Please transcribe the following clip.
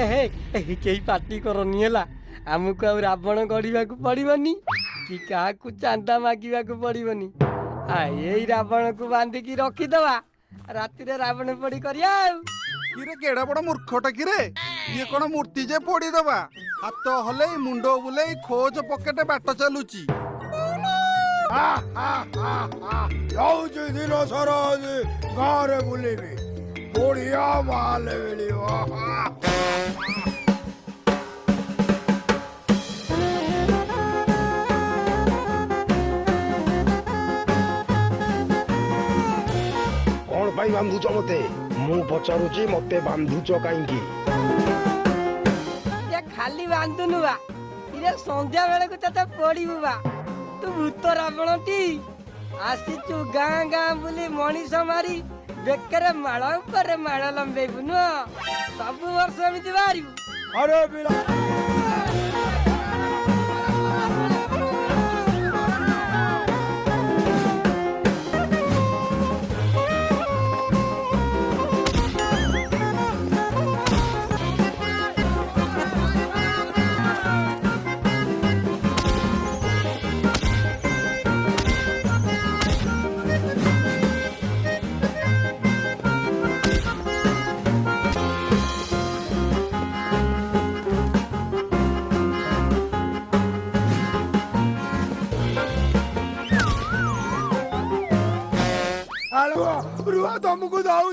कई पार्टी करनी है आमको आ रावण गढ़ा पड़ोनी कि क्या चांदा मागिबा पड़ोनी यही रावण को बांधिकी रखीदवा राति रावण पड़ी करिया किरे केड़ा बड़ा मूर्खटा किरे ये कौन मूर्ति जे फोड़ी दबा हाथ हले मुंड बुले खोज पकेट बाट चलुची जाऊँ दिन सारा गाँव बुलेबी बढ़िया माल मिल कौन पाई बांधुच मते मु पचारुची मते बांधुच कहीं खाली बांधुनु बा संध्या बेले को तते पड़ू बा तू भूत रावण टी आसीचु गाँ गाँ बुली मनीष मारी बेकर माल पर माल लंबेबु नुह सब वर्ष एमती बाहर अरे बिला रुआ तुमको जाऊ